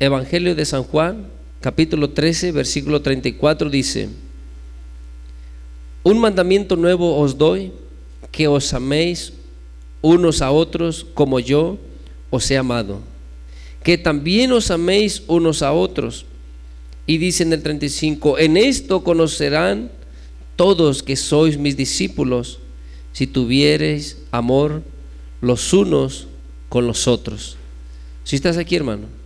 Evangelio de San Juan, capítulo 13, versículo 34 dice: un mandamiento nuevo os doy, que os améis unos a otros como yo os he amado, que también os améis unos a otros. Y dice en el 35: en esto conocerán todos que sois mis discípulos, si tuviereis amor los unos con los otros. ¿Sí estás aquí, hermano?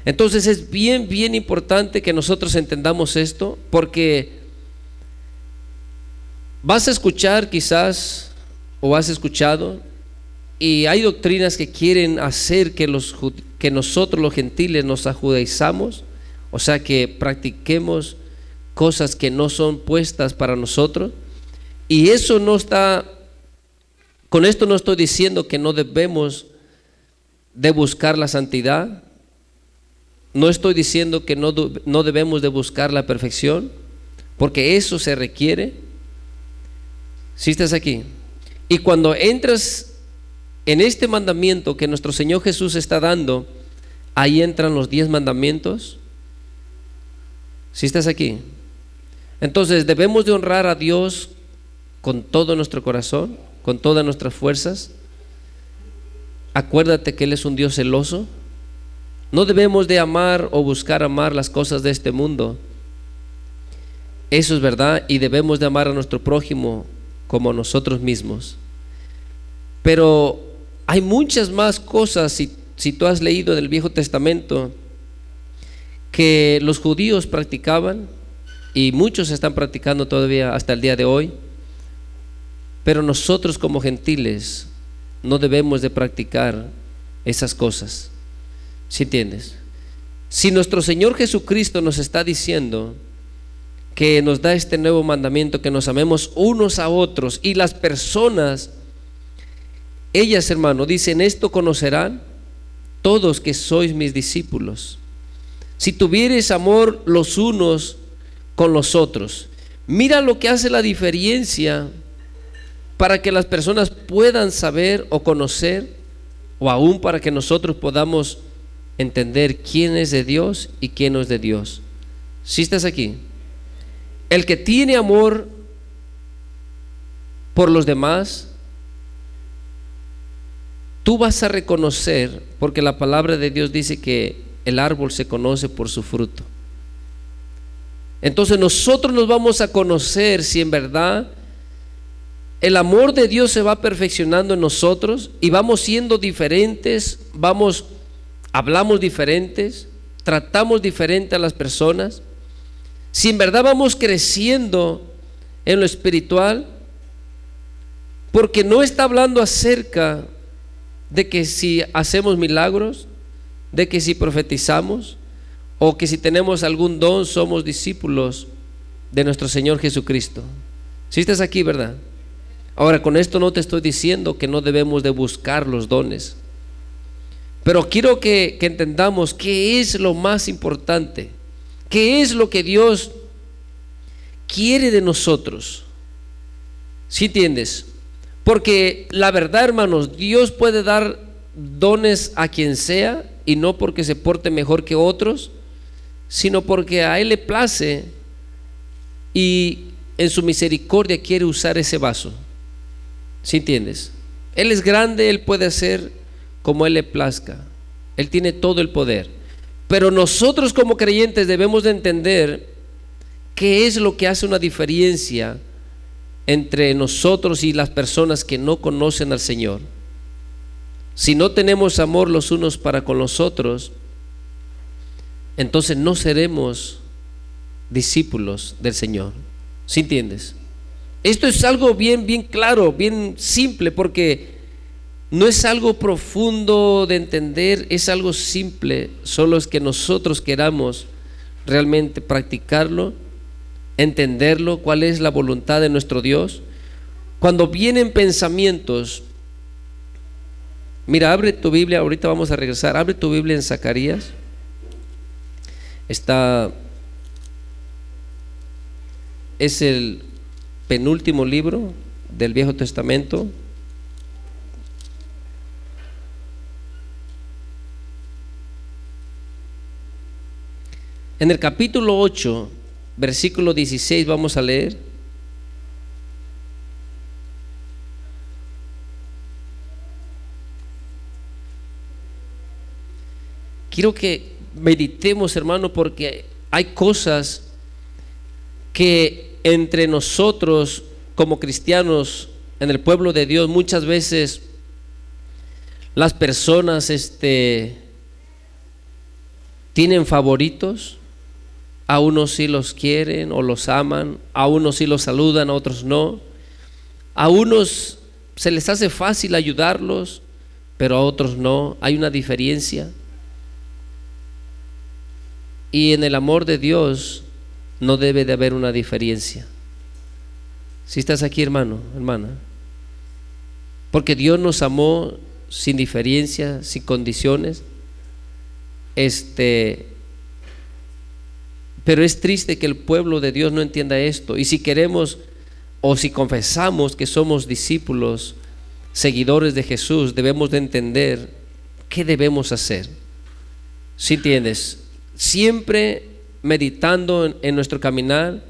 Entonces es bien importante que nosotros entendamos esto, porque vas a escuchar quizás, o has escuchado, y hay doctrinas que quieren hacer que nosotros los gentiles nos ajudaizamos, o sea, que practiquemos cosas que no son puestas para nosotros. Y eso no está, con esto no estoy diciendo que no debemos de buscar la santidad, no estoy diciendo que no debemos de buscar la perfección, porque eso se requiere. Si estás aquí, y cuando entras en este mandamiento que nuestro Señor Jesús está dando, ahí entran los 10 mandamientos. Si estás aquí, entonces debemos de honrar a Dios con todo nuestro corazón, con todas nuestras fuerzas. Acuérdate que Él es un Dios celoso. No debemos de amar o buscar amar las cosas de este mundo. Eso es verdad, y debemos de amar a nuestro prójimo como a nosotros mismos. Pero hay muchas más cosas, si tú has leído del Viejo Testamento, que los judíos practicaban, y muchos están practicando todavía hasta el día de hoy. Pero nosotros como gentiles no debemos de practicar esas cosas. ¿Sí entiendes? Si nuestro Señor Jesucristo nos está diciendo que nos da este nuevo mandamiento, que nos amemos unos a otros, y las personas, ellas, hermano, dicen: esto conocerán todos que sois mis discípulos, si tuviereis amor los unos con los otros. Mira lo que hace la diferencia para que las personas puedan saber o conocer, o aún para que nosotros podamos entender quién es de Dios y quién no es de Dios. ¿Sí estás aquí? El que tiene amor por los demás, tú vas a reconocer, porque la palabra de Dios dice que el árbol se conoce por su fruto. Entonces nosotros nos vamos a conocer si en verdad el amor de Dios se va perfeccionando en nosotros y vamos siendo diferentes, hablamos diferentes, tratamos diferente a las personas. Si en verdad vamos creciendo en lo espiritual, porque no está hablando acerca de que si hacemos milagros, de que si profetizamos, o que si tenemos algún don somos discípulos de nuestro Señor Jesucristo. Si estás aquí, ¿verdad? Ahora, con esto no te estoy diciendo que no debemos de buscar los dones, pero quiero que entendamos qué es lo más importante, qué es lo que Dios quiere de nosotros. ¿Sí entiendes? Porque la verdad, hermanos, Dios puede dar dones a quien sea, y no porque se porte mejor que otros, sino porque a Él le place y en su misericordia quiere usar ese vaso. ¿Sí entiendes? Él es grande, Él puede hacer como Él le plazca, Él tiene todo el poder. Pero nosotros como creyentes debemos de entender qué es lo que hace una diferencia entre nosotros y las personas que no conocen al Señor. Si no tenemos amor los unos para con los otros, entonces no seremos discípulos del Señor. ¿Sí entiendes? Esto es algo bien claro, bien simple, porque no es algo profundo de entender, es algo simple. Solo es que nosotros queramos realmente practicarlo, entenderlo, cuál es la voluntad de nuestro Dios. Cuando vienen pensamientos, mira, abre tu Biblia, ahorita vamos a regresar, abre tu Biblia en Zacarías. Es el penúltimo libro del Viejo Testamento. En el capítulo 8, versículo 16 vamos a leer. Quiero que meditemos, hermano, porque hay cosas que entre nosotros como cristianos en el pueblo de Dios muchas veces las personas tienen favoritos. A unos sí los quieren o los aman, a unos sí los saludan, a otros no. A unos se les hace fácil ayudarlos, pero a otros no. Hay una diferencia. Y en el amor de Dios no debe de haber una diferencia. Si estás aquí, hermano, hermana, porque Dios nos amó sin diferencia, sin condiciones. Pero es triste que el pueblo de Dios no entienda esto. Y si queremos o si confesamos que somos discípulos, seguidores de Jesús, debemos de entender qué debemos hacer. ¿Sí entiendes? Siempre meditando en nuestro caminar,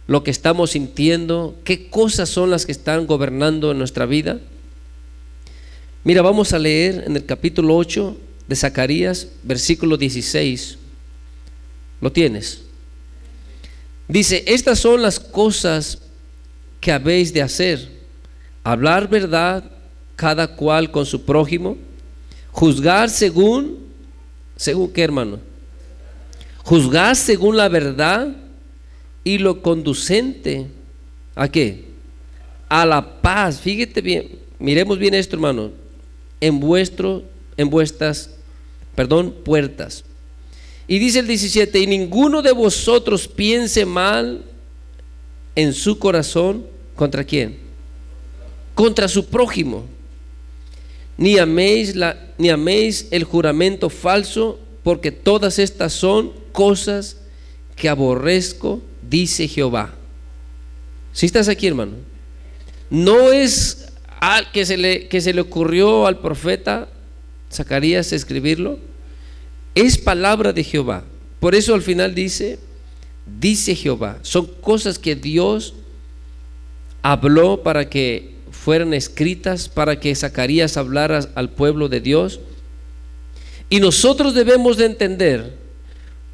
lo que estamos sintiendo, qué cosas son las que están gobernando en nuestra vida. Mira, vamos a leer en el capítulo 8 de Zacarías, versículo 16. ¿Lo tienes? Dice: estas son las cosas que habéis de hacer: hablar verdad cada cual con su prójimo, juzgar según qué, hermano, juzgar según la verdad y lo conducente ¿a qué? A la paz. Fíjate bien, miremos bien esto, hermano, en vuestras puertas. Y dice el 17: y ninguno de vosotros piense mal en su corazón. ¿Contra quién? Contra su prójimo. Ni améis el juramento falso, porque todas estas son cosas que aborrezco, dice Jehová. ¿Sí estás aquí, hermano? No es que se le ocurrió al profeta Zacarías escribirlo. Es palabra de Jehová. Por eso al final dice Jehová. Son cosas que Dios habló para que fueran escritas, para que Zacarías hablara al pueblo de Dios. Y nosotros debemos de entender,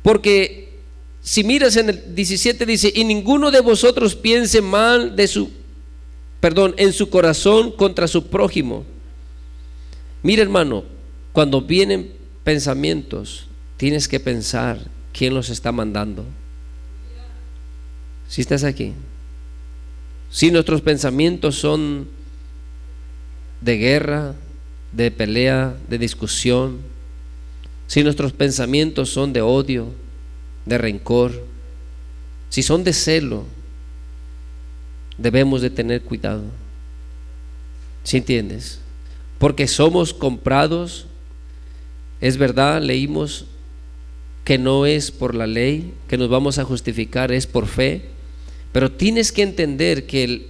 porque si miras en el 17 dice: y ninguno de vosotros piense mal en su corazón contra su prójimo. Mira, hermano, cuando vienen pensamientos, tienes que pensar quién los está mandando. Si estás aquí, si nuestros pensamientos son de guerra, de pelea, de discusión, si nuestros pensamientos son de odio, de rencor, si son de celo, debemos de tener cuidado. ¿Sí entiendes? Porque somos comprados. Es verdad, leímos que no es por la ley que nos vamos a justificar, es por fe. Pero tienes que entender que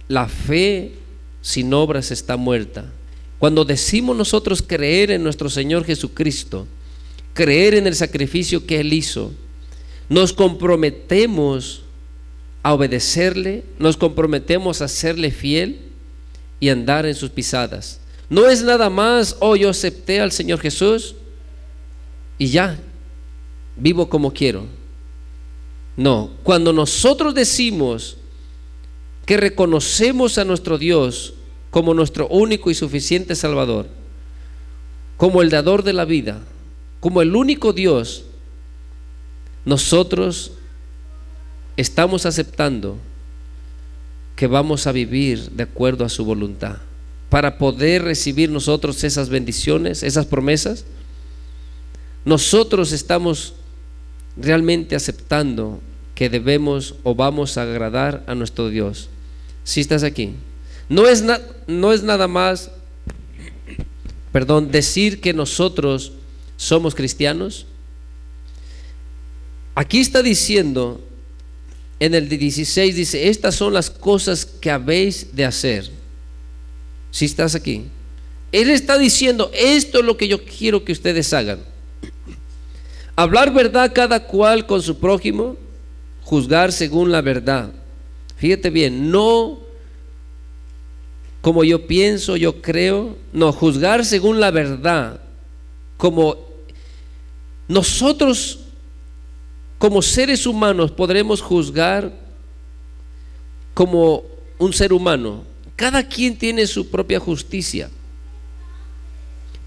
la fe sin obras está muerta. Cuando decimos nosotros creer en nuestro Señor Jesucristo, creer en el sacrificio que Él hizo, nos comprometemos a obedecerle, nos comprometemos a serle fiel y andar en sus pisadas. No es nada más: yo acepté al Señor Jesús y ya, vivo como quiero. No, cuando nosotros decimos que reconocemos a nuestro Dios como nuestro único y suficiente Salvador, como el dador de la vida, como el único Dios, nosotros estamos aceptando que vamos a vivir de acuerdo a su voluntad. Para poder recibir nosotros esas bendiciones, esas promesas, nosotros estamos realmente aceptando que debemos o vamos a agradar a nuestro Dios. Si estás aquí, no es nada más, decir que nosotros somos cristianos. Aquí está diciendo en el 16, dice: estas son las cosas que habéis de hacer. Si estás aquí, Él está diciendo: esto es lo que yo quiero que ustedes hagan. Hablar verdad cada cual con su prójimo, juzgar según la verdad. Fíjate bien, no como yo pienso, yo creo, no, juzgar según la verdad. Como nosotros como seres humanos podremos juzgar como un ser humano. Cada quien tiene su propia justicia.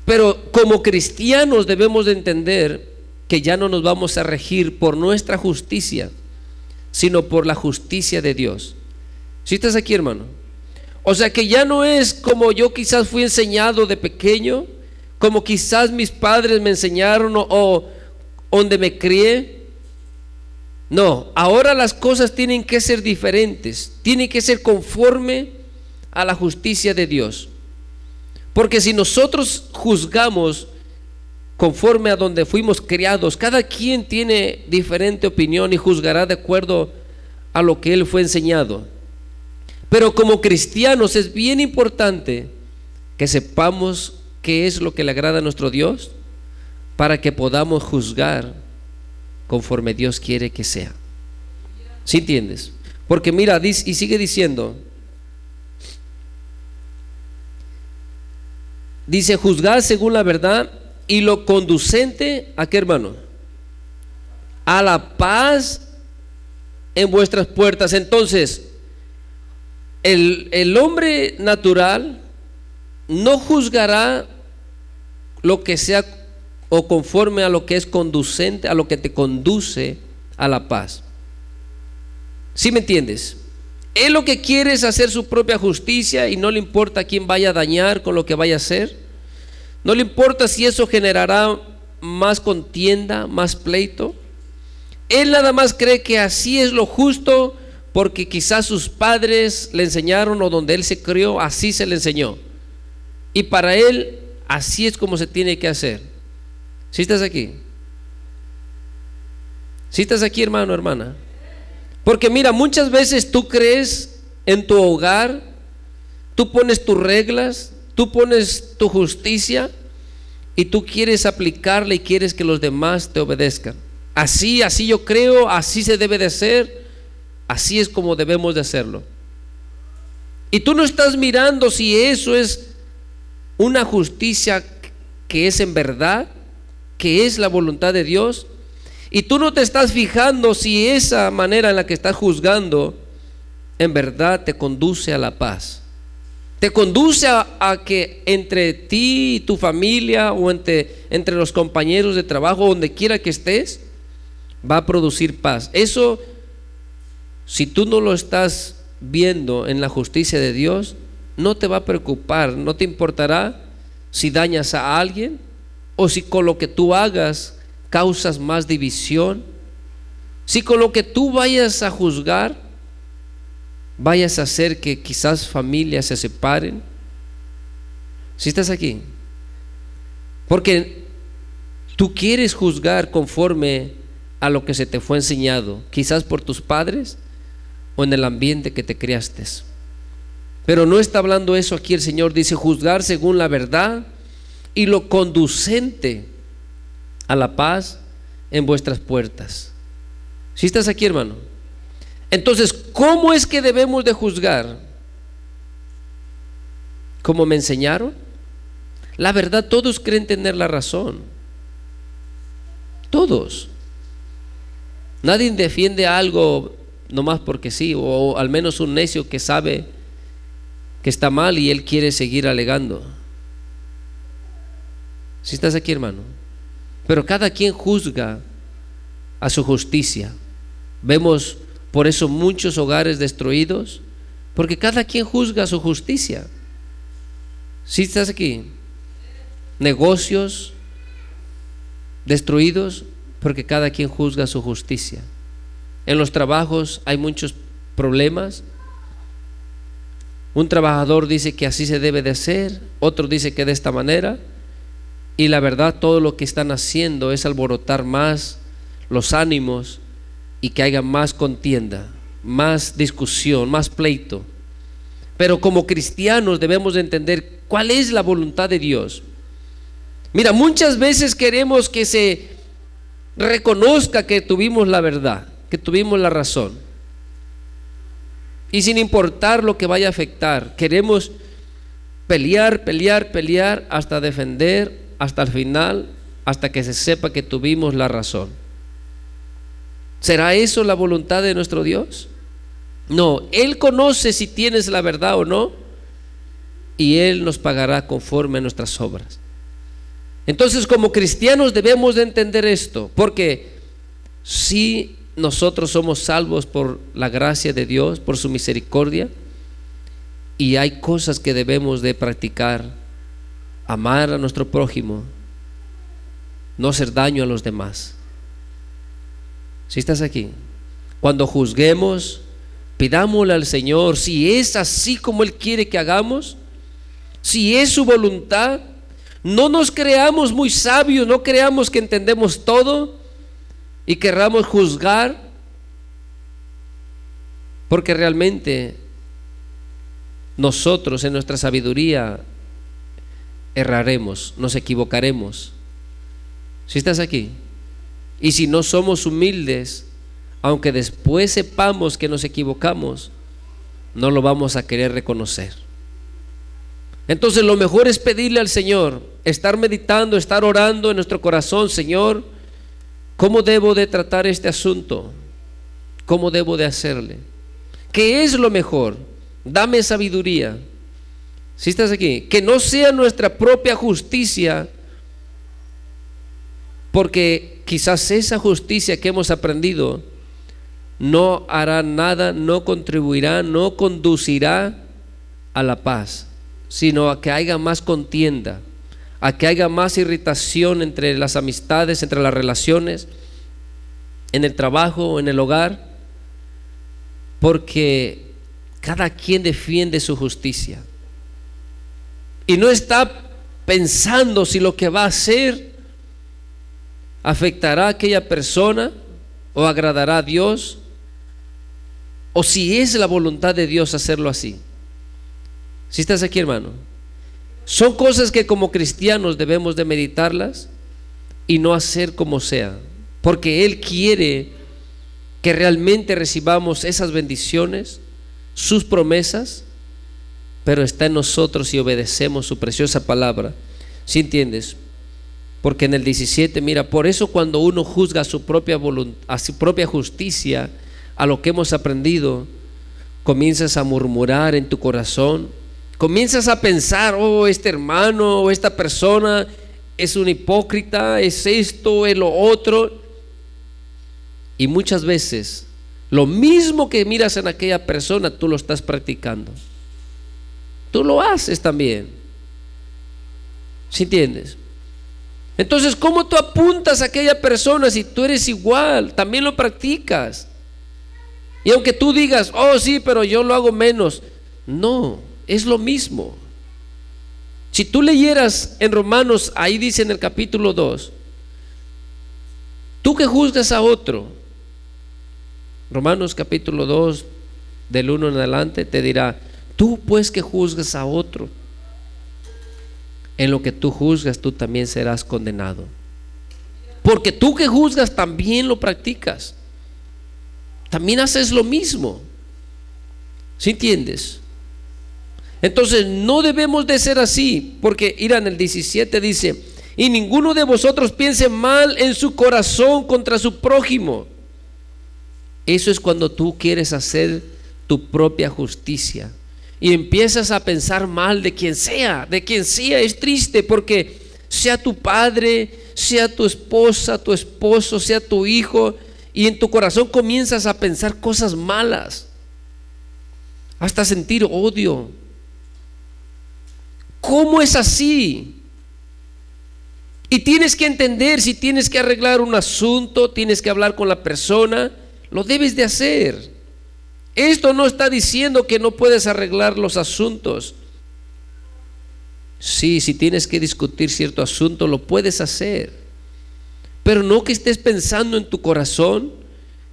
Pero como cristianos debemos de entender que ya no nos vamos a regir por nuestra justicia, sino por la justicia de Dios. ¿Sí estás aquí, hermano? O sea que ya no es como yo quizás fui enseñado de pequeño, como quizás mis padres me enseñaron o donde me crié. No, ahora las cosas tienen que ser diferentes, tienen que ser conforme a la justicia de Dios. Porque si nosotros juzgamos conforme a donde fuimos criados, cada quien tiene diferente opinión y juzgará de acuerdo a lo que él fue enseñado. Pero como cristianos es bien importante que sepamos qué es lo que le agrada a nuestro Dios para que podamos juzgar conforme Dios quiere que sea. ¿Sí entiendes? Porque mira, y sigue diciendo, dice juzgar según la verdad y lo conducente, ¿a qué, hermano? A la paz en vuestras puertas. Entonces, el hombre natural no juzgará lo que sea o conforme a lo que es conducente, a lo que te conduce a la paz. ¿Sí me entiendes? Él lo que quiere es hacer su propia justicia y no le importa a quién vaya a dañar con lo que vaya a hacer. No le importa si eso generará más contienda, más pleito. Él nada más cree que así es lo justo porque quizás sus padres le enseñaron o donde él se crió, así se le enseñó. Y para él, así es como se tiene que hacer. ¿Sí estás aquí? ¿Sí estás aquí, hermano, hermana? Porque mira, muchas veces tú crees en tu hogar, tú pones tus reglas, tú pones tu justicia y tú quieres aplicarla y quieres que los demás te obedezcan. Así yo creo, así se debe de hacer, así es como debemos de hacerlo. Y tú no estás mirando si eso es una justicia que es en verdad, que es la voluntad de Dios. Y tú no te estás fijando si esa manera en la que estás juzgando en verdad te conduce a la paz. Te conduce a que entre ti y tu familia o entre los compañeros de trabajo, donde quiera que estés, va a producir paz. Eso, si tú no lo estás viendo en la justicia de Dios, no te va a preocupar, no te importará si dañas a alguien o si con lo que tú hagas causas más división, si con lo que tú vayas a juzgar vayas a hacer que quizás familias se separen. Si estás aquí, porque tú quieres juzgar conforme a lo que se te fue enseñado, quizás por tus padres o en el ambiente que te criaste. Pero no está hablando eso aquí. El Señor dice juzgar según la verdad y lo conducente a la paz en vuestras puertas. ¿Sí estás aquí, hermano? Entonces, ¿cómo es que debemos de juzgar? ¿Cómo me enseñaron? La verdad, todos creen tener la razón. Todos. Nadie defiende algo nomás porque sí, o al menos un necio que sabe que está mal y él quiere seguir alegando. ¿Sí estás aquí, hermano? Pero cada quien juzga a su justicia. Vemos por eso muchos hogares destruidos, porque cada quien juzga a su justicia. ¿Sí estás aquí? Negocios destruidos porque cada quien juzga su justicia. En los trabajos hay muchos problemas. Un trabajador dice que así se debe de hacer, otro dice que de esta manera, y la verdad todo lo que están haciendo es alborotar más los ánimos y que haya más contienda, más discusión, más pleito. Pero como cristianos debemos de entender cuál es la voluntad de Dios. Mira, muchas veces queremos que reconozca que tuvimos la verdad, que tuvimos la razón. Y sin importar lo que vaya a afectar, queremos pelear hasta defender, hasta el final, hasta que se sepa que tuvimos la razón. ¿Será eso la voluntad de nuestro Dios? No, Él conoce si tienes la verdad o no, y Él nos pagará conforme a nuestras obras. Entonces, como cristianos debemos de entender esto, porque si nosotros somos salvos por la gracia de Dios, por su misericordia, y hay cosas que debemos de practicar: amar a nuestro prójimo, no hacer daño a los demás. Si estás aquí, cuando juzguemos, pidámosle al Señor si es así como Él quiere que hagamos, si es su voluntad. No nos creamos muy sabios, no creamos que entendemos todo y querramos juzgar, porque realmente nosotros en nuestra sabiduría erraremos, nos equivocaremos. Si estás aquí, y si no somos humildes, aunque después sepamos que nos equivocamos, no lo vamos a querer reconocer. Entonces lo mejor es pedirle al Señor, estar meditando, estar orando en nuestro corazón: Señor, ¿cómo debo de tratar este asunto? ¿Cómo debo de hacerle? ¿Qué es lo mejor? Dame sabiduría. Si estás aquí, que no sea nuestra propia justicia, porque quizás esa justicia que hemos aprendido no hará nada, no contribuirá, no conducirá a la paz, sino a que haya más contienda, a que haya más irritación entre las amistades, entre las relaciones, en el trabajo, en el hogar, porque cada quien defiende su justicia y no está pensando si lo que va a hacer afectará a aquella persona o agradará a Dios, o si es la voluntad de Dios hacerlo así. Si estás aquí, hermano, son cosas que como cristianos debemos de meditarlas y no hacer como sea, porque Él quiere que realmente recibamos esas bendiciones, sus promesas, pero está en nosotros si obedecemos su preciosa palabra. ¿Sí entiendes? Porque en el 17, mira, por eso cuando uno juzga a su propia voluntad, a su propia justicia, a lo que hemos aprendido, comienzas a murmurar en tu corazón, comienzas a pensar: oh, este hermano o esta persona es un hipócrita, es esto, es lo otro. Y muchas veces lo mismo que miras en aquella persona, tú lo estás practicando, tú lo haces también. ¿Sí entiendes? Entonces, ¿cómo tú apuntas a aquella persona si tú eres igual? También lo practicas. Y aunque tú digas: oh sí, pero yo lo hago menos, no, es lo mismo. Si tú leyeras en Romanos, ahí dice en el capítulo 2, tú que juzgas a otro, Romanos capítulo 2 del 1 en adelante te dirá: tú pues que juzgas a otro, en lo que tú juzgas tú también serás condenado, porque tú que juzgas también lo practicas, también haces lo mismo. ¿Sí entiendes? Entonces no debemos de ser así, porque mira, en el 17 dice: y ninguno de vosotros piense mal en su corazón contra su prójimo. Eso es cuando tú quieres hacer tu propia justicia y empiezas a pensar mal de quien sea, de quien sea. Es triste, porque sea tu padre, sea tu esposa, tu esposo, sea tu hijo, y en tu corazón comienzas a pensar cosas malas, hasta sentir odio. ¿Cómo es así? Y tienes que entender, si tienes que arreglar un asunto, tienes que hablar con la persona, lo debes de hacer. Esto no está diciendo que no puedes arreglar los asuntos. Sí, si tienes que discutir cierto asunto, lo puedes hacer, pero no que estés pensando en tu corazón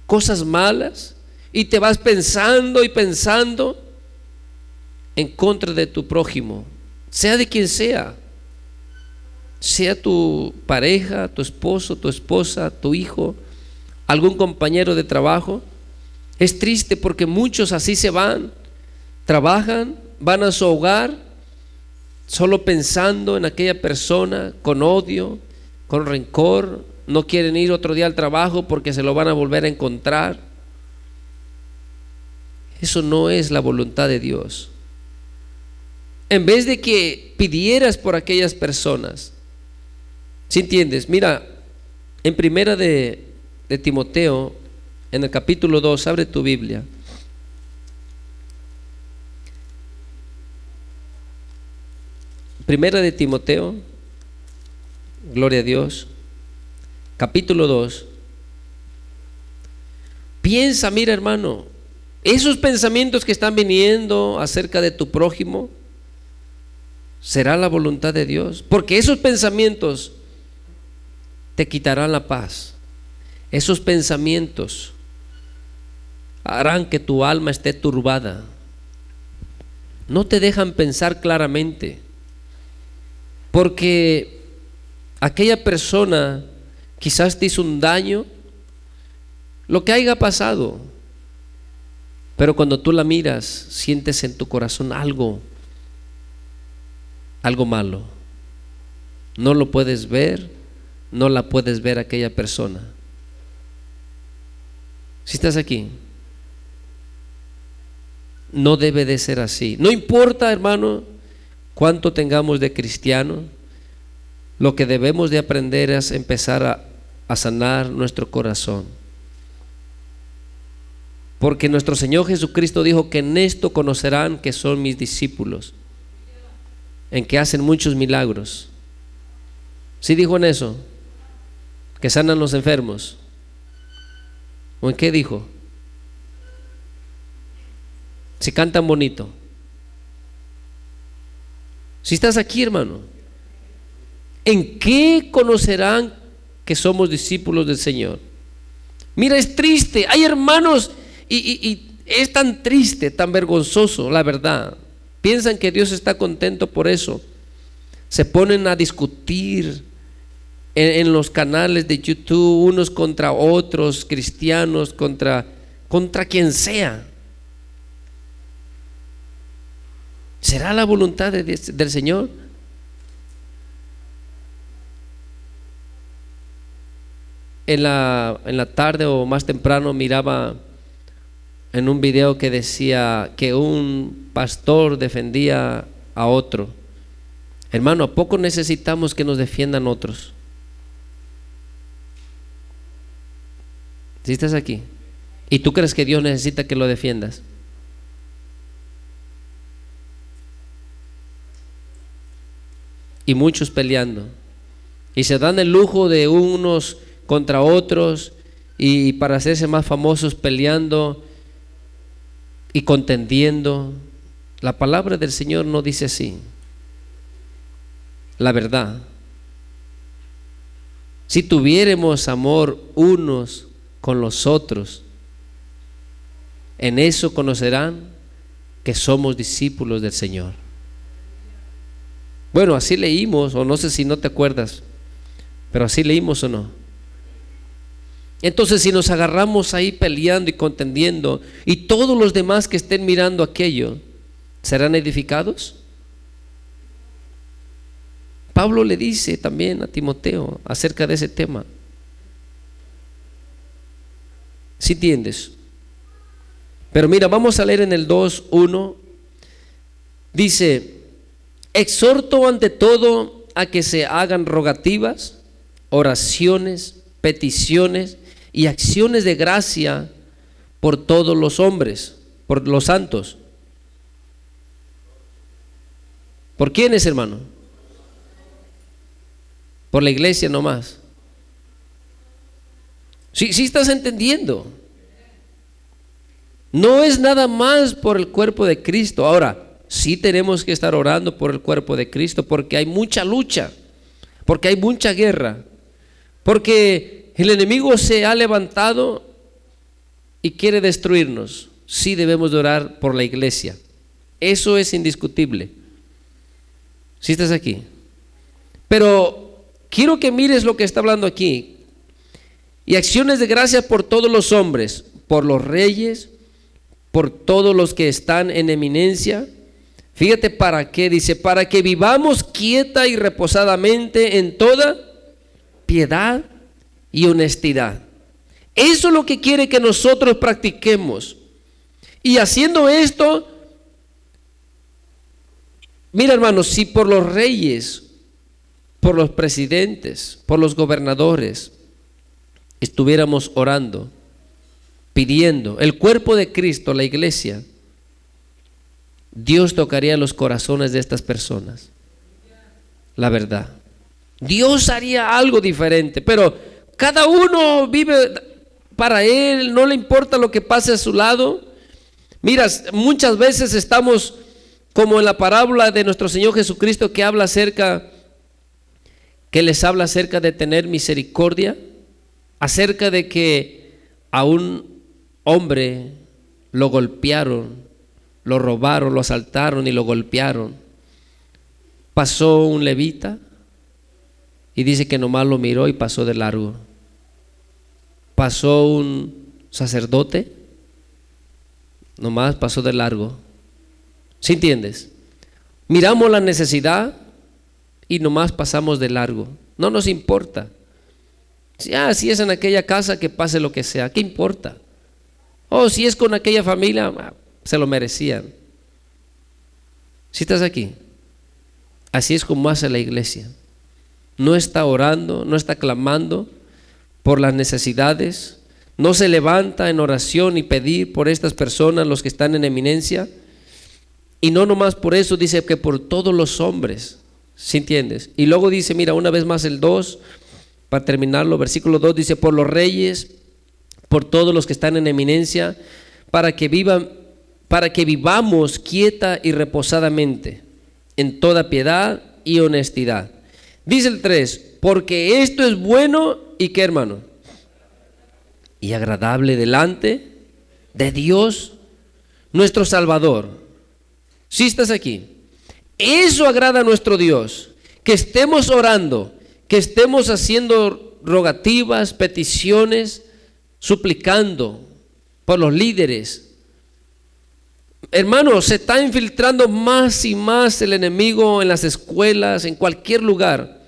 cosas malas y te vas pensando y pensando en contra de tu prójimo, sea de quien sea. sea tu pareja, tu esposo, tu esposa, tu hijo, algún compañero de trabajo. Es triste porque muchos así se van, trabajan, van a su hogar solo pensando en aquella persona, con odio, con rencor, no quieren ir otro día al trabajo porque se lo van a volver a encontrar. Eso no es la voluntad de Dios. En vez de que pidieras por aquellas personas, ¿sí entiendes? Mira, en primera de Timoteo, en el capítulo 2, abre tu Biblia. Primera de Timoteo, gloria a Dios, capítulo 2. Piensa, mira hermano, esos pensamientos que están viniendo acerca de tu prójimo, ¿será la voluntad de Dios? Porque esos pensamientos te quitarán la paz. Esos pensamientos harán que tu alma esté turbada. No te dejan pensar claramente. Porque aquella persona quizás te hizo un daño, lo que haya pasado, pero cuando tú la miras, sientes en tu corazón algo malo. No lo puedes ver, no la puedes ver aquella persona. Si estás aquí, no debe de ser así. No importa, hermano, cuánto tengamos de cristiano, lo que debemos de aprender es empezar a sanar nuestro corazón. Porque nuestro Señor Jesucristo dijo que en esto conocerán que son mis discípulos, en que hacen muchos milagros. ¿Sí dijo en eso? Que sanan los enfermos. ¿O en qué dijo? Si cantan bonito. Si estás aquí, hermano, ¿en qué conocerán que somos discípulos del Señor? Mira, es triste. Hay hermanos y es tan triste, tan vergonzoso, la verdad. Piensan que Dios está contento por eso. Se ponen a discutir en los canales de YouTube, unos contra otros, cristianos contra quien sea. ¿Será la voluntad del Señor? En la tarde o más temprano miraba en un video que decía que un pastor defendía a otro. Hermano, ¿a poco necesitamos que nos defiendan otros? Si estás aquí y tú crees que Dios necesita que lo defiendas, y muchos peleando, y se dan el lujo de unos contra otros, y para hacerse más famosos peleando y contendiendo. La palabra del Señor no dice así. La verdad, si tuviéramos amor unos con los otros, en eso conocerán que somos discípulos del Señor. Bueno, así leímos, o no sé si no te acuerdas, pero así leímos o no. Entonces, si nos agarramos ahí peleando y contendiendo, y todos los demás que estén mirando aquello, ¿serán edificados? Pablo le dice también a Timoteo acerca de ese tema. ¿Sí entiendes? Pero mira, vamos a leer en el 2:1. Dice: exhorto ante todo a que se hagan rogativas, oraciones, peticiones y acciones de gracia por todos los hombres, por los santos. ¿Por quiénes, hermano? Por la iglesia nomás. Sí estás entendiendo. No es nada más por el cuerpo de Cristo. Ahora, sí tenemos que estar orando por el cuerpo de Cristo, porque hay mucha lucha, porque hay mucha guerra, porque el enemigo se ha levantado y quiere destruirnos. Sí debemos de orar por la iglesia. Eso es indiscutible. ¿Sí estás aquí? Pero quiero que mires lo que está hablando aquí. Y acciones de gracias por todos los hombres, por los reyes, por todos los que están en eminencia. Fíjate para qué, dice, para que vivamos quieta y reposadamente en toda piedad y honestidad. Eso es lo que quiere que nosotros practiquemos. Y haciendo esto, mira hermanos, si por los reyes, por los presidentes, por los gobernadores, estuviéramos orando, pidiendo, el cuerpo de Cristo, la iglesia, Dios tocaría los corazones de estas personas. La verdad. Dios haría algo diferente, pero cada uno vive para él, no le importa lo que pase a su lado. Mira, muchas veces estamos como en la parábola de nuestro Señor Jesucristo que les habla acerca de tener misericordia, acerca de que a un hombre lo golpearon, lo robaron, lo asaltaron y lo golpearon. Pasó un levita y dice que nomás lo miró y pasó de largo. Pasó un sacerdote, nomás pasó de largo. ¿Sí entiendes? Miramos la necesidad y nomás pasamos de largo. No nos importa. Si es en aquella casa, que pase lo que sea, ¿qué importa? Si es con aquella familia, se lo merecían. Si estás aquí, así es como hace la iglesia. No está orando, no está clamando por las necesidades, no se levanta en oración y pedir por estas personas, los que están en eminencia. Y no nomás por eso, dice que por todos los hombres. ¿Sí entiendes? Y luego dice, mira, una vez más el 2, para terminarlo, versículo 2 dice, por los reyes, por todos los que están en eminencia, para que vivamos quieta y reposadamente en toda piedad y honestidad. Dice el 3, porque esto es bueno y ¿qué, hermano? Y agradable delante de Dios nuestro Salvador. Si estás aquí, eso agrada a nuestro Dios, que estemos orando, que estemos haciendo rogativas, peticiones, suplicando por los líderes. Hermanos, se está infiltrando más y más el enemigo en las escuelas, en cualquier lugar.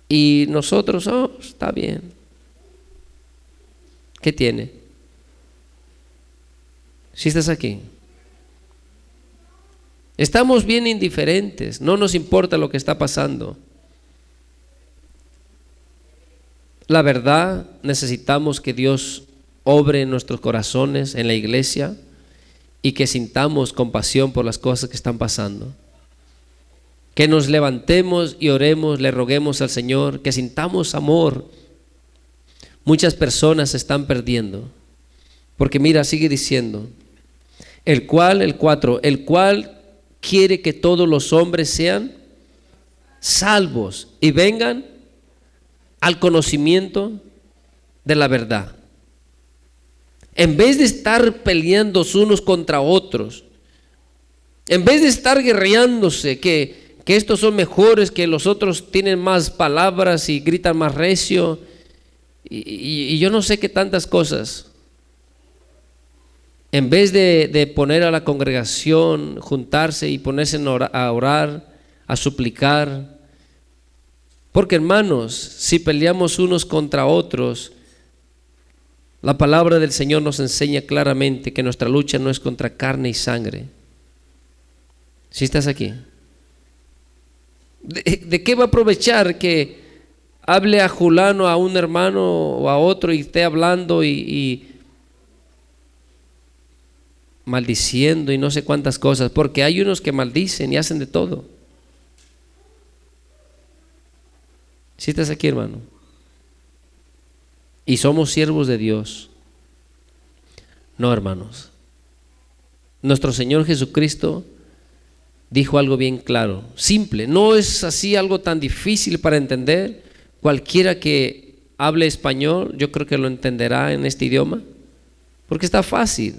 Y nosotros, está bien. ¿Qué tiene? Si estás aquí, estamos bien indiferentes, no nos importa lo que está pasando. La verdad, necesitamos que Dios obre en nuestros corazones, en la iglesia, y que sintamos compasión por las cosas que están pasando. Que nos levantemos y oremos, le roguemos al Señor, que sintamos amor. Muchas personas se están perdiendo, porque mira, sigue diciendo, el cual quiere que todos los hombres sean salvos y vengan al conocimiento de la verdad. En vez de estar peleando unos contra otros, en vez de estar guerreándose, que estos son mejores, que los otros tienen más palabras y gritan más recio, y yo no sé qué tantas cosas. En vez de poner a la congregación, juntarse y ponerse a orar, a suplicar. Porque hermanos, si peleamos unos contra otros, la palabra del Señor nos enseña claramente que nuestra lucha no es contra carne y sangre. ¿Sí estás aquí? ¿De qué va a aprovechar que hable a fulano, a un hermano o a otro y esté hablando y maldiciendo y no sé cuántas cosas? Porque hay unos que maldicen y hacen de todo. ¿Sí estás aquí, hermano? Y somos siervos de Dios. No, hermanos. Nuestro Señor Jesucristo dijo algo bien claro, simple, no es así algo tan difícil para entender. Cualquiera que hable español, yo creo que lo entenderá en este idioma, porque está fácil.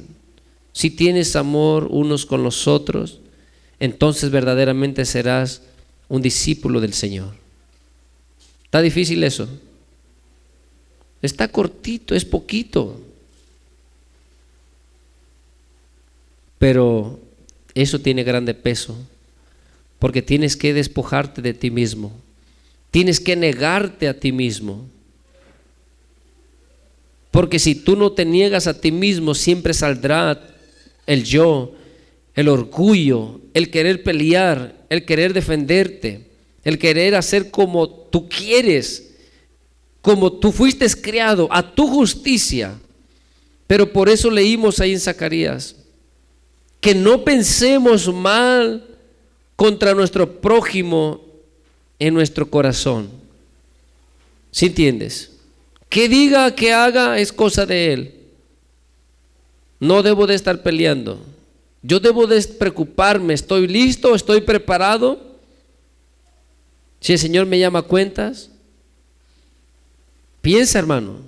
Si tienes amor unos con los otros, entonces verdaderamente serás un discípulo del Señor. ¿Está difícil eso? Está cortito, es poquito. Pero eso tiene grande peso, porque tienes que despojarte de ti mismo. Tienes que negarte a ti mismo. Porque si tú no te niegas a ti mismo, siempre saldrá el yo, el orgullo, el querer pelear, el querer defenderte, el querer hacer como tú quieres, como tú fuiste creado, a tu justicia. Pero por eso leímos ahí en Zacarías, que no pensemos mal contra nuestro prójimo en nuestro corazón. ¿Sí entiendes? Que diga, que haga, es cosa de él. No debo de estar peleando. Yo debo de preocuparme. ¿Estoy listo? ¿Estoy preparado? Si el Señor me llama a cuentas. Piensa, hermano.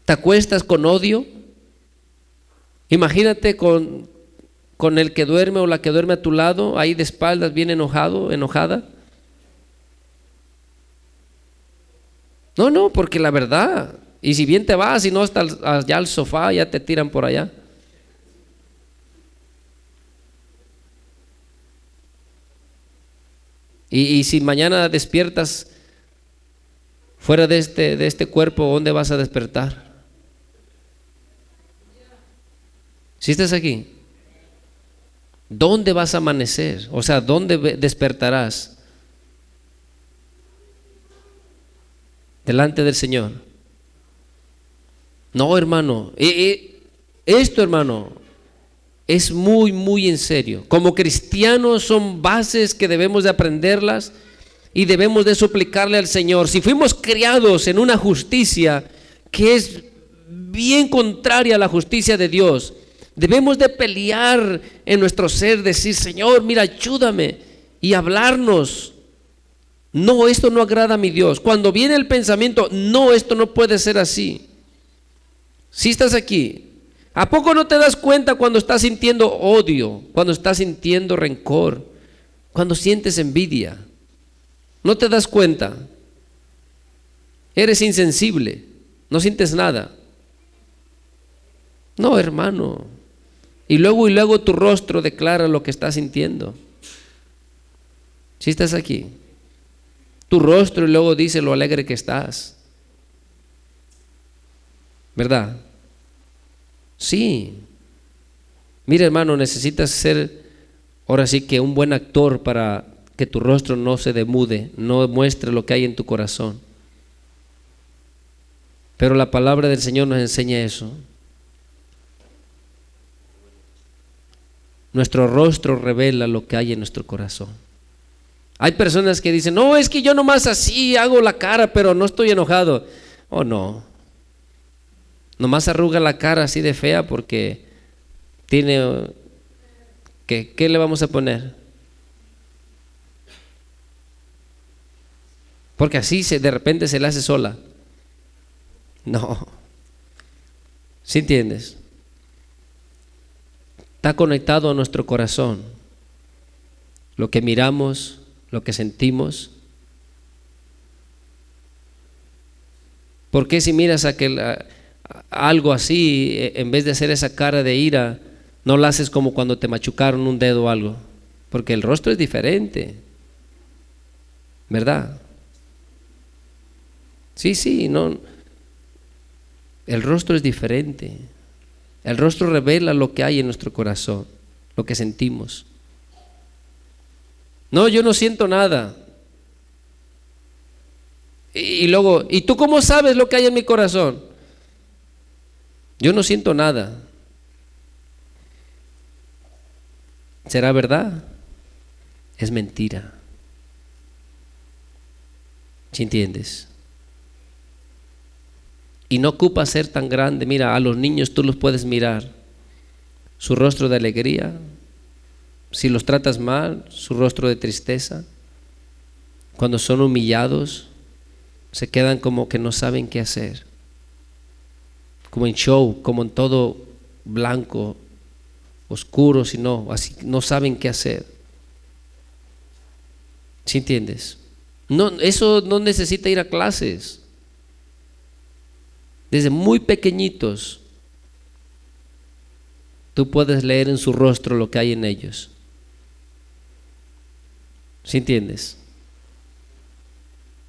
¿Te acuestas con odio? Imagínate con el que duerme o la que duerme a tu lado, ahí de espaldas, bien enojado, enojada. No, porque la verdad, y si bien te vas y no hasta allá al sofá, ya te tiran por allá. Y si mañana despiertas fuera de este cuerpo, ¿dónde vas a despertar? ¿Sí estás aquí? ¿Dónde vas a amanecer? O sea, ¿dónde despertarás? Delante del Señor. No, hermano, esto, hermano, es muy, muy en serio. Como cristianos son bases que debemos de aprenderlas y debemos de suplicarle al Señor. Si fuimos criados en una justicia que es bien contraria a la justicia de Dios, debemos de pelear en nuestro ser, decir: Señor, mira, ayúdame, y hablarnos. No, esto no agrada a mi Dios. Cuando viene el pensamiento, no, esto no puede ser así. Si estás aquí, ¿a poco no te das cuenta cuando estás sintiendo odio, cuando estás sintiendo rencor, cuando sientes envidia? ¿No te das cuenta? Eres insensible, no sientes nada. No, hermano. Y luego tu rostro declara lo que estás sintiendo. Si estás aquí, tu rostro y luego dice lo alegre que estás, ¿verdad? Sí. Mira, hermano, necesitas ser ahora sí que un buen actor para que tu rostro no se demude, no muestre lo que hay en tu corazón. Pero la palabra del Señor nos enseña eso. Nuestro rostro revela lo que hay en nuestro corazón. Hay personas que dicen: no, es que yo nomás así hago la cara, pero no estoy enojado. Oh, no. Nomás arruga la cara así de fea porque tiene... ¿Qué le vamos a poner? Porque así de repente se le hace sola. No. ¿Sí entiendes? Está conectado a nuestro corazón. Lo que miramos, lo que sentimos. ¿Por qué si miras algo así, en vez de hacer esa cara de ira, no la haces como cuando te machucaron un dedo o algo? Porque el rostro es diferente, ¿verdad? Sí, no. El rostro es diferente. El rostro revela lo que hay en nuestro corazón, lo que sentimos. No, yo no siento nada. Y luego, ¿y tú cómo sabes lo que hay en mi corazón? Yo no siento nada. ¿Será verdad? Es mentira. ¿Sí entiendes? Y no ocupa ser tan grande. Mira, a los niños tú los puedes mirar, su rostro de alegría. Si los tratas mal, su rostro de tristeza. Cuando son humillados, se quedan como que no saben qué hacer, como en show, como en todo blanco, oscuro, sino así, no saben qué hacer. ¿Sí entiendes? No, eso no necesita ir a clases. Desde muy pequeñitos tú puedes leer en su rostro lo que hay en ellos. ¿Sí entiendes?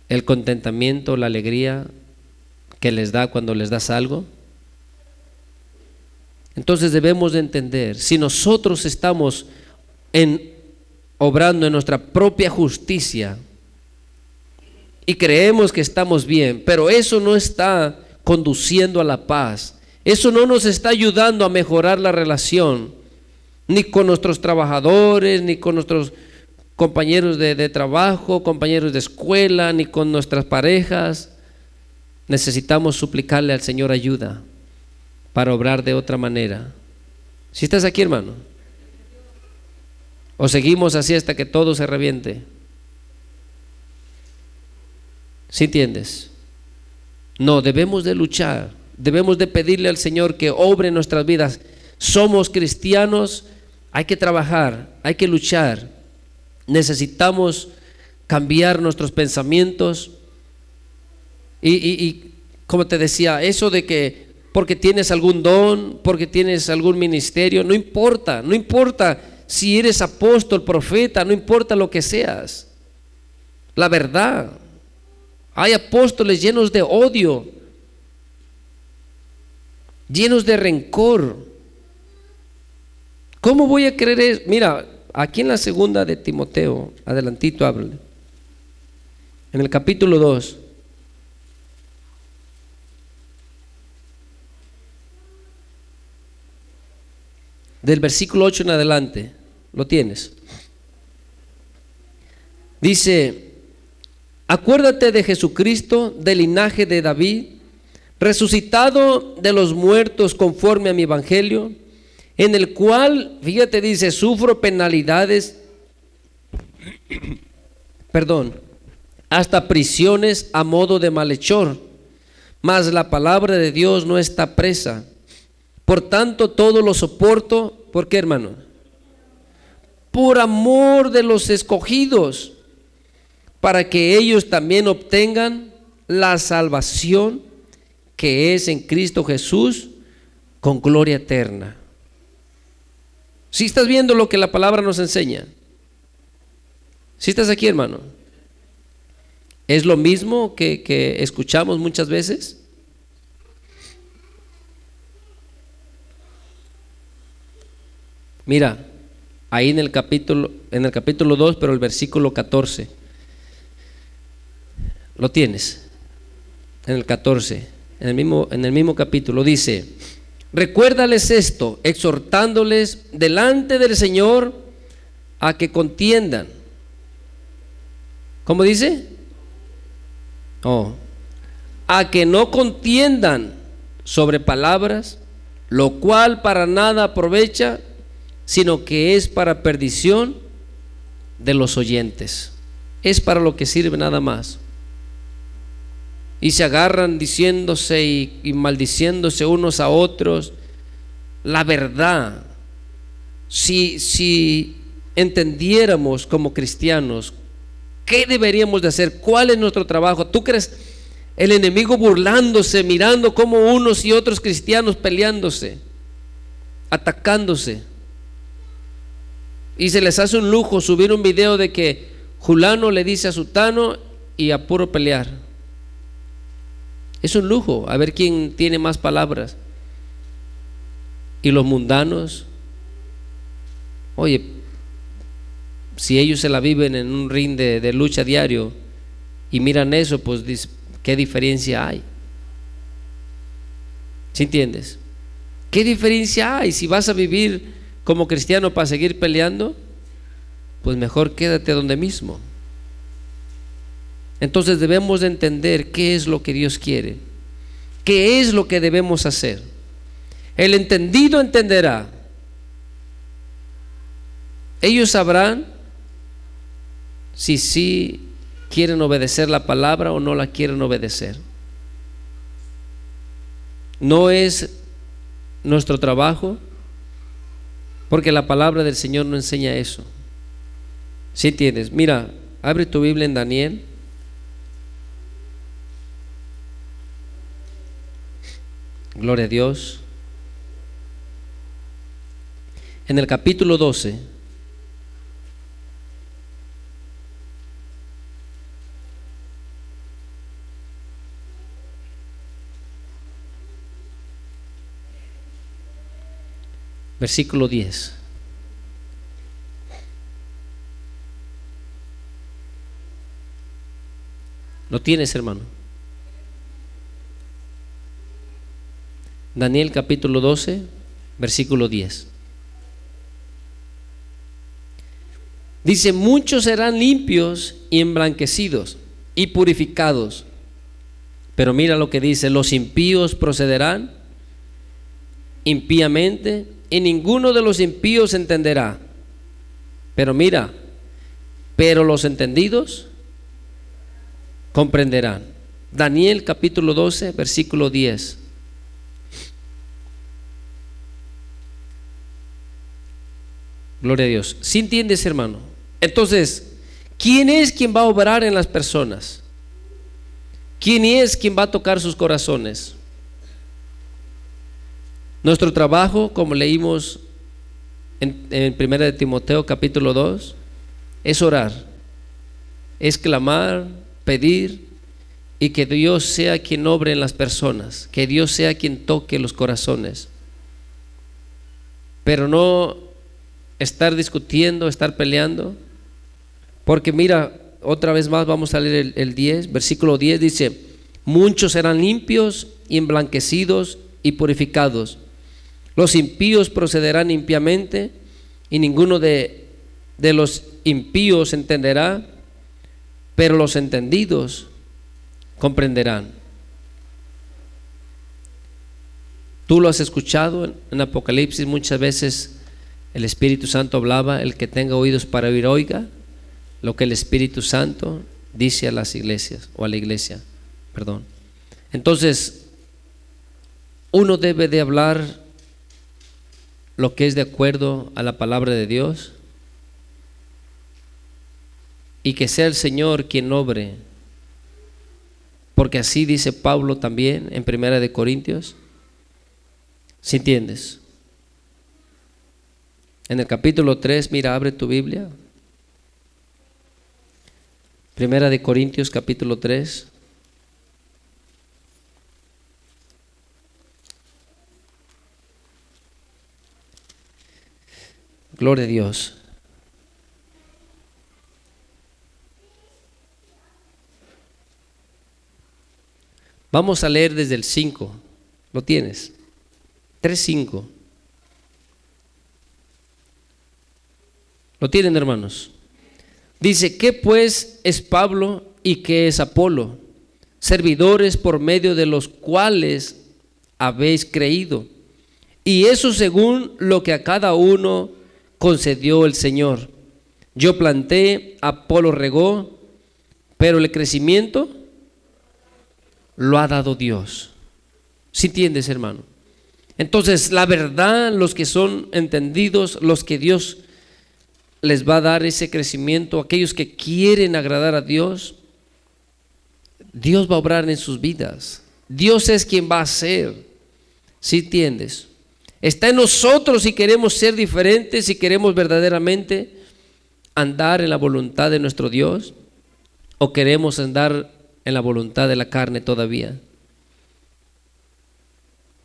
El contentamiento, la alegría que les da cuando les das algo. Entonces debemos de entender, si nosotros estamos obrando en nuestra propia justicia y creemos que estamos bien, pero eso no está conduciendo a la paz, eso no nos está ayudando a mejorar la relación, ni con nuestros trabajadores, ni con nuestros compañeros de trabajo, compañeros de escuela, ni con nuestras parejas. Necesitamos suplicarle al Señor ayuda para obrar de otra manera. ¿Sí estás aquí, hermano? ¿O seguimos así hasta que todo se reviente? ¿Sí entiendes? No, debemos de luchar, debemos de pedirle al Señor que obre en nuestras vidas. Somos cristianos, hay que trabajar, hay que luchar. Necesitamos cambiar nuestros pensamientos y como te decía, eso de que porque tienes algún don, porque tienes algún ministerio, no importa si eres apóstol, profeta, no importa lo que seas. La verdad, hay apóstoles llenos de odio, llenos de rencor. ¿Cómo voy a creer eso? Mira, aquí en la segunda de Timoteo, adelantito háblale, en el capítulo 2, del versículo 8 en adelante, lo tienes. Dice: acuérdate de Jesucristo, del linaje de David, resucitado de los muertos conforme a mi evangelio, en el cual, fíjate, dice, sufro penalidades, hasta prisiones a modo de malhechor, mas la palabra de Dios no está presa. Por tanto, todo lo soporto. ¿Por qué, hermano? Por amor de los escogidos, para que ellos también obtengan la salvación que es en Cristo Jesús con gloria eterna. ¿Sí estás viendo lo que la palabra nos enseña? ¿Sí estás aquí, hermano? ¿Es lo mismo que escuchamos muchas veces? Mira, ahí en el capítulo 2, pero el versículo 14. Lo tienes. En el 14, en el mismo capítulo dice: recuérdales esto, exhortándoles delante del Señor a que contiendan. ¿Cómo dice? A que no contiendan sobre palabras, lo cual para nada aprovecha, sino que es para perdición de los oyentes. Es para lo que sirve nada más. Y se agarran diciéndose y maldiciéndose unos a otros. La verdad, si entendiéramos como cristianos qué deberíamos de hacer, cuál es nuestro trabajo. ¿Tú crees el enemigo burlándose, mirando como unos y otros cristianos peleándose, atacándose? Y se les hace un lujo subir un video de que Julano le dice a Sutano y a puro pelear. Es un lujo, a ver quién tiene más palabras. Y los mundanos, oye, si ellos se la viven en un ring de lucha diario y miran eso, pues dice, ¿qué diferencia hay? ¿Sí entiendes? ¿Qué diferencia hay? Si vas a vivir como cristiano para seguir peleando, pues mejor quédate donde mismo. Entonces debemos de entender qué es lo que Dios quiere, qué es lo que debemos hacer. El entendido entenderá. Ellos sabrán si sí quieren obedecer la palabra o no la quieren obedecer. No es nuestro trabajo, porque la palabra del Señor no enseña eso. ¿Sí entiendes? Mira, Abre tu Biblia en Daniel. Gloria a Dios. En el capítulo 12. Versículo 10. ¿Lo tienes, hermano? Daniel capítulo 12, versículo 10. Dice: muchos serán limpios y emblanquecidos y purificados. Pero mira lo que dice: los impíos procederán impíamente y ninguno de los impíos entenderá. Pero mira, pero los entendidos comprenderán. Daniel capítulo 12, versículo 10. Gloria a Dios. ¿Sí entiendes, hermano? Entonces, ¿quién es quien va a obrar en las personas? ¿Quién es quien va a tocar sus corazones? Nuestro trabajo, como leímos en 1 de Timoteo capítulo 2, es orar, es clamar, pedir, y que Dios sea quien obre en las personas, que Dios sea quien toque los corazones, pero no estar discutiendo, estar peleando. Porque mira, otra vez más vamos a leer el 10, versículo 10 dice: muchos serán limpios y emblanquecidos y purificados. Los impíos procederán impíamente y ninguno de los impíos entenderá, pero los entendidos comprenderán. Tú lo has escuchado en Apocalipsis muchas veces. El Espíritu Santo hablaba: el que tenga oídos para oír, oiga lo que el Espíritu Santo dice a las iglesias, o a la iglesia, perdón. Entonces, uno debe de hablar lo que es de acuerdo a la palabra de Dios, y que sea el Señor quien obre, porque así dice Pablo también en 1 de Corintios. ¿Sí entiendes? En el capítulo 3, mira, abre tu Biblia. 1 de Corintios capítulo 3. Gloria a Dios. Vamos a leer desde el 5. ¿Lo tienes? 3:5. ¿Lo tienen, hermanos? Dice: ¿qué pues es Pablo y qué es Apolo? Servidores por medio de los cuales habéis creído, y eso según lo que a cada uno concedió el Señor. Yo planté, Apolo regó, pero el crecimiento lo ha dado Dios. ¿Sí entiendes, hermano? Entonces, la verdad, los que son entendidos, los que Dios les va a dar ese crecimiento, aquellos que quieren agradar a Dios, Dios va a obrar en sus vidas. Dios es quien va a hacer. ¿Sí entiendes? Está en nosotros si queremos ser diferentes, si queremos verdaderamente andar en la voluntad de nuestro Dios, o queremos andar en la voluntad de la carne todavía.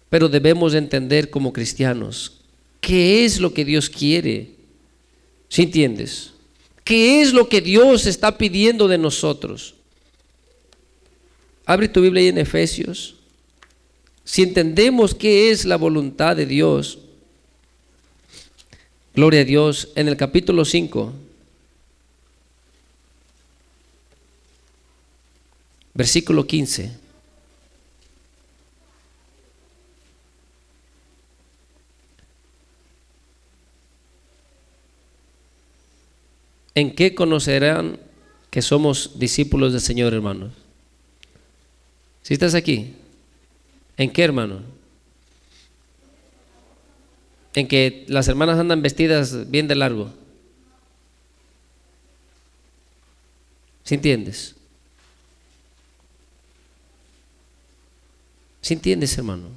Pero debemos entender como cristianos qué es lo que Dios quiere. ¿Sí entiendes? ¿Qué es lo que Dios está pidiendo de nosotros? Abre tu Biblia ahí en Efesios. Si entendemos qué es la voluntad de Dios, gloria a Dios, en el capítulo 5, versículo 15. ¿En qué conocerán que somos discípulos del Señor, hermanos? ¿Sí estás aquí? ¿En qué, hermano? En que las hermanas andan vestidas bien de largo. ¿Sí entiendes? ¿Sí entiendes, hermano?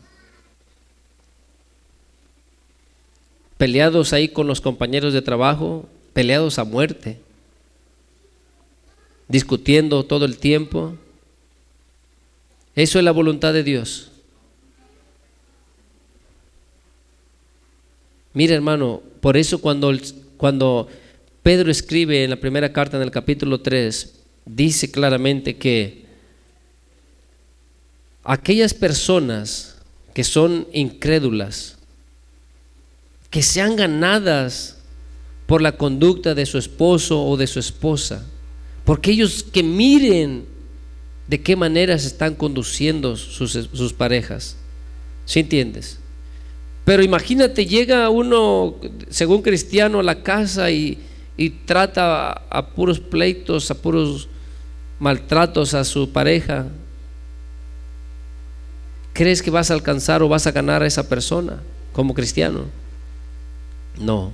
Peleados ahí con los compañeros de trabajo, peleados a muerte, discutiendo todo el tiempo. Eso es la voluntad de Dios. Mira, hermano, por eso cuando Pedro escribe en la primera carta, en el capítulo 3, dice claramente que aquellas personas que son incrédulas, que sean ganadas por la conducta de su esposo o de su esposa, porque ellos que miren de qué manera se están conduciendo sus parejas. ¿Sí entiendes? Pero imagínate, llega uno según cristiano a la casa y trata a puros pleitos, a puros maltratos a su pareja. ¿Crees que vas a alcanzar o vas a ganar a esa persona como cristiano? No.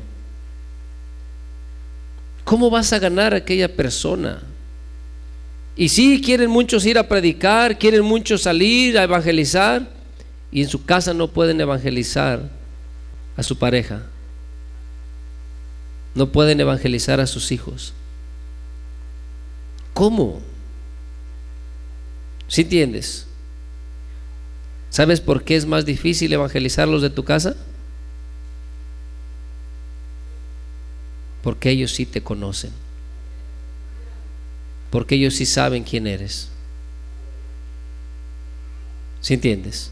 ¿Cómo vas a ganar a aquella persona? Y sí, quieren muchos ir a predicar, quieren muchos salir a evangelizar, y en su casa no pueden evangelizar a su pareja, no pueden evangelizar a sus hijos. ¿Cómo? ¿Sí entiendes? ¿Sabes por qué es más difícil evangelizarlos de tu casa? Porque ellos sí te conocen, porque ellos sí saben quién eres. ¿Sí entiendes?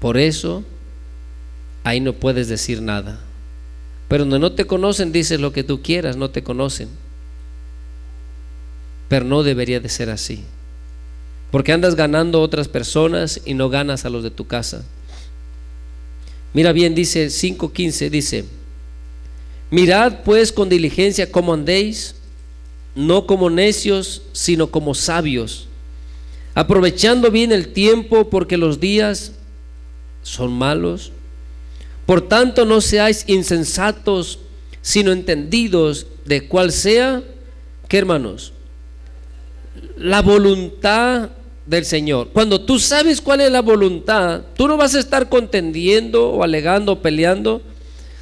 Por eso ahí no puedes decir nada. Pero donde no te conocen dices lo que tú quieras, no te conocen. Pero no debería de ser así, porque andas ganando a otras personas y no ganas a los de tu casa. Mira bien, dice 5:15, dice: mirad pues con diligencia cómo andéis, no como necios, sino como sabios, aprovechando bien el tiempo, porque los días son malos. Por tanto, no seáis insensatos, sino entendidos de cuál sea, ¿qué, hermanos? La voluntad del Señor. Cuando tú sabes cuál es la voluntad, tú no vas a estar contendiendo o alegando o peleando.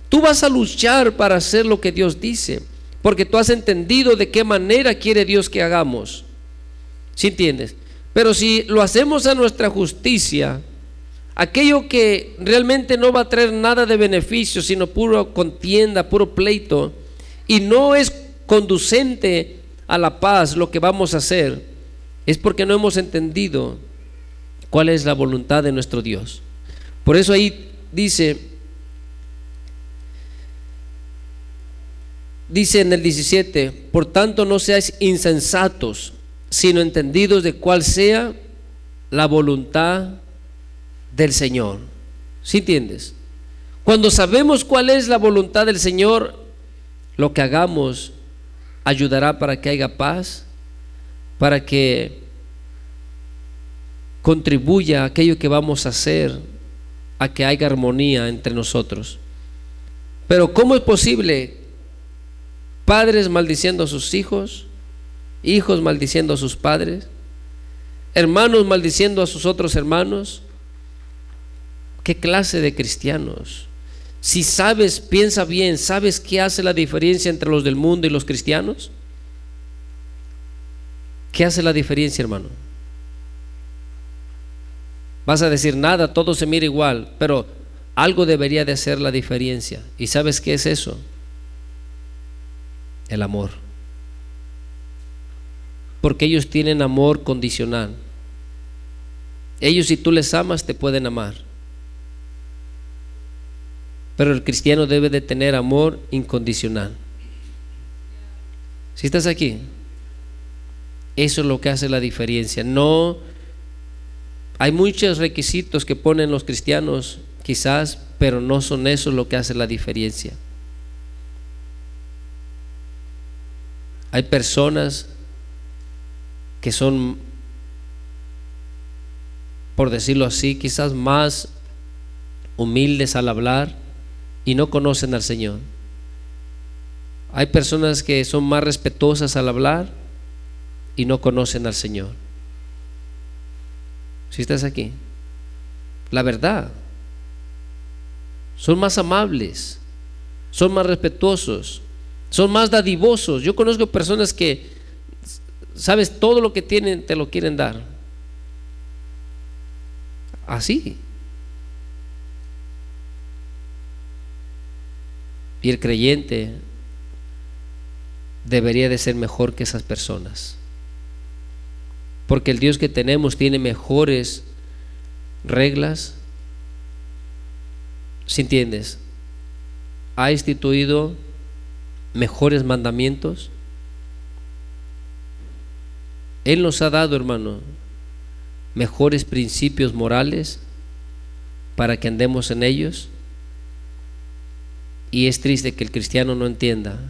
Tú vas a luchar para hacer lo que Dios dice, porque tú has entendido de qué manera quiere Dios que hagamos. ¿Sí entiendes? Pero si lo hacemos a nuestra justicia, aquello que realmente no va a traer nada de beneficio, sino puro contienda, puro pleito, y no es conducente a la paz, lo que vamos a hacer, es porque no hemos entendido cuál es la voluntad de nuestro Dios. Por eso ahí dice en el 17: por tanto no seáis insensatos, sino entendidos de cuál sea la voluntad del Señor. ¿Sí entiendes? Cuando sabemos cuál es la voluntad del Señor, lo que hagamos ayudará para que haya paz, para que contribuya a aquello que vamos a hacer, a que haya armonía entre nosotros. Pero ¿cómo es posible? Padres maldiciendo a sus hijos, hijos maldiciendo a sus padres, hermanos maldiciendo a sus otros hermanos. ¿Qué clase de cristianos? Si sabes, piensa bien, ¿sabes qué hace la diferencia entre los del mundo y los cristianos? ¿Qué hace la diferencia, hermano? Vas a decir nada, todo se mira igual, pero algo debería de hacer la diferencia. ¿Y sabes qué es eso? El amor. Porque ellos tienen amor condicional. Ellos, si tú les amas, te pueden amar. Pero el cristiano debe de tener amor incondicional. ¿Sí estás aquí? Eso es lo que hace la diferencia. No, hay muchos requisitos que ponen los cristianos quizás, pero no son eso lo que hace la diferencia. Hay personas que son, por decirlo así, quizás más humildes al hablar y no conocen al Señor. Hay personas que son más respetuosas al hablar y no conocen al Señor. Si estás aquí, la verdad, son más amables, son más respetuosos, son más dadivosos. Yo conozco personas que, sabes, todo lo que tienen te lo quieren dar. Así. Y el creyente debería de ser mejor que esas personas, porque el Dios que tenemos tiene mejores reglas. ¿Sí entiendes? Ha instituido mejores mandamientos. Él nos ha dado, hermano, mejores principios morales para que andemos en ellos. Y es triste que el cristiano no entienda.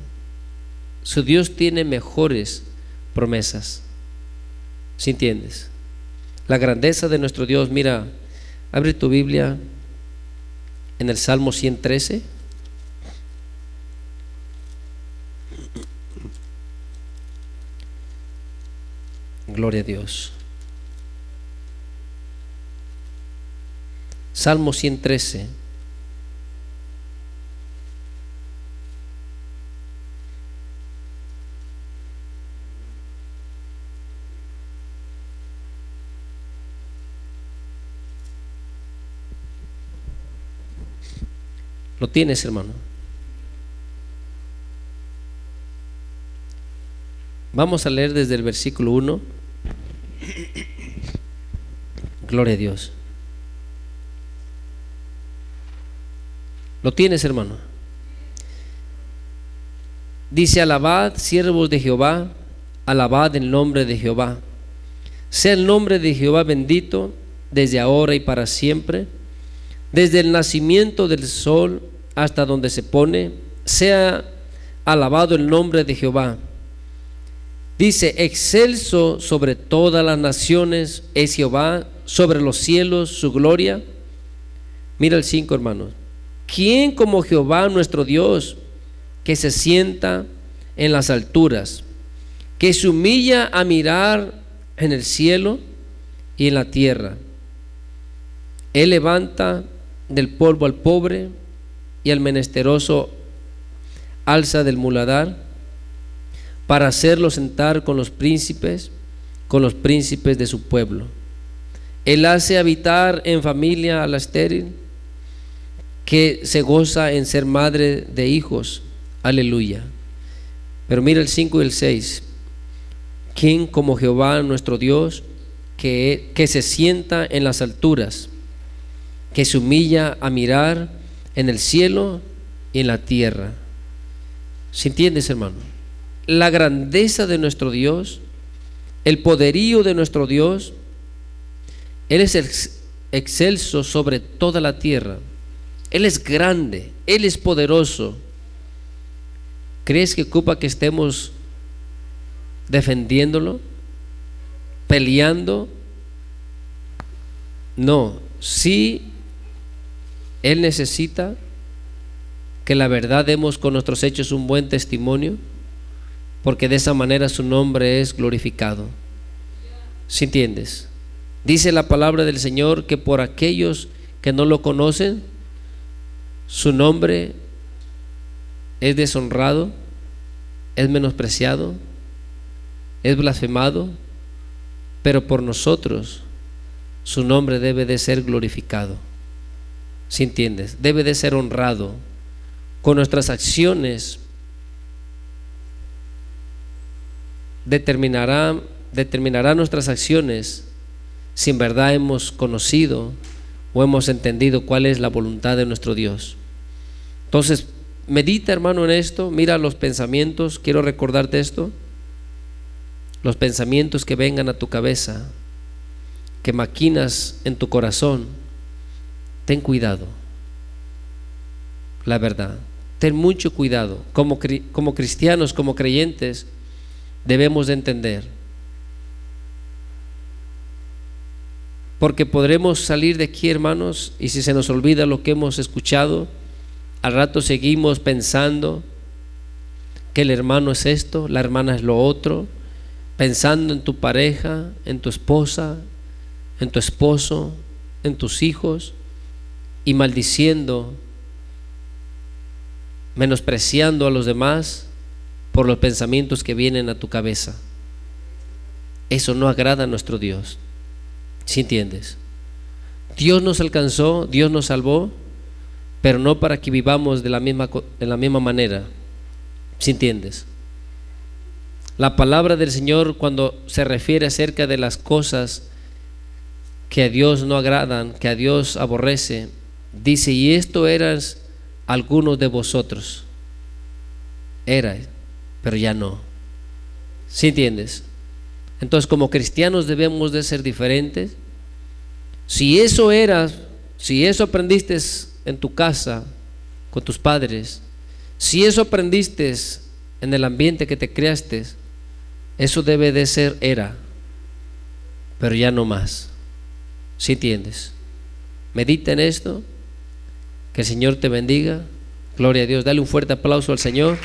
Su Dios tiene mejores promesas. ¿Sí entiendes? La grandeza de nuestro Dios. Mira, abre tu Biblia en el Salmo 113. Gloria a Dios. Salmo 113. ¿Lo tienes, hermano? Vamos a leer desde el versículo 1. Gloria a Dios. ¿Lo tienes, hermano? Dice: alabad, siervos de Jehová, alabad el nombre de Jehová. Sea el nombre de Jehová bendito desde ahora y para siempre. Desde el nacimiento del sol hasta donde se pone, sea alabado el nombre de Jehová. Dice: excelso sobre todas las naciones es Jehová, sobre los cielos su gloria. Mira el 5, hermanos. ¿Quién como Jehová nuestro Dios, que se sienta en las alturas, que se humilla a mirar en el cielo y en la tierra? Él levanta del polvo al pobre y al menesteroso alza del muladar, para hacerlo sentar con los príncipes de su pueblo. Él hace habitar en familia a la estéril, que se goza en ser madre de hijos. Aleluya. Pero mira el 5 y el 6. ¿Quién como Jehová nuestro Dios, que se sienta en las alturas, que se humilla a mirar en el cielo y en la tierra? ¿Sí entiendes, hermano? La grandeza de nuestro Dios, el poderío de nuestro Dios. Él es excelso sobre toda la tierra. Él es grande, Él es poderoso. ¿Crees que ocupa que estemos defendiéndolo, peleando? No. Sí, Él necesita que la verdad demos con nuestros hechos un buen testimonio, porque de esa manera su nombre es glorificado. ¿Sí entiendes? Dice la palabra del Señor que por aquellos que no lo conocen, su nombre es deshonrado, es menospreciado, es blasfemado, pero por nosotros su nombre debe de ser glorificado. ¿Sí entiendes? Debe de ser honrado. Con nuestras acciones determinará nuestras acciones si en verdad hemos conocido o hemos entendido cuál es la voluntad de nuestro Dios. Entonces, medita, hermano, en esto. Mira los pensamientos. Quiero recordarte esto. Los pensamientos que vengan a tu cabeza, que maquinas en tu corazón, ten cuidado. La verdad, ten mucho cuidado. Como cristianos, como creyentes, debemos de entender, porque podremos salir de aquí, hermanos, y si se nos olvida lo que hemos escuchado, al rato seguimos pensando que el hermano es esto, la hermana es lo otro, pensando en tu pareja, en tu esposa, en tu esposo, en tus hijos, y maldiciendo, menospreciando a los demás por los pensamientos que vienen a tu cabeza. Eso no agrada a nuestro Dios. ¿Sí entiendes? Dios nos alcanzó, Dios nos salvó, pero no para que vivamos de la misma manera. ¿Sí entiendes? La palabra del Señor, cuando se refiere acerca de las cosas que a Dios no agradan, que a Dios aborrece, dice: y esto eras algunos de vosotros. Era, pero ya no. ¿Sí entiendes? Entonces, como cristianos debemos de ser diferentes. Si eso aprendiste en tu casa, con tus padres, si eso aprendiste en el ambiente que te criaste, eso debe de ser pero ya no más. ¿Sí entiendes? Medita en esto. Que el Señor te bendiga. Gloria a Dios. Dale un fuerte aplauso al Señor.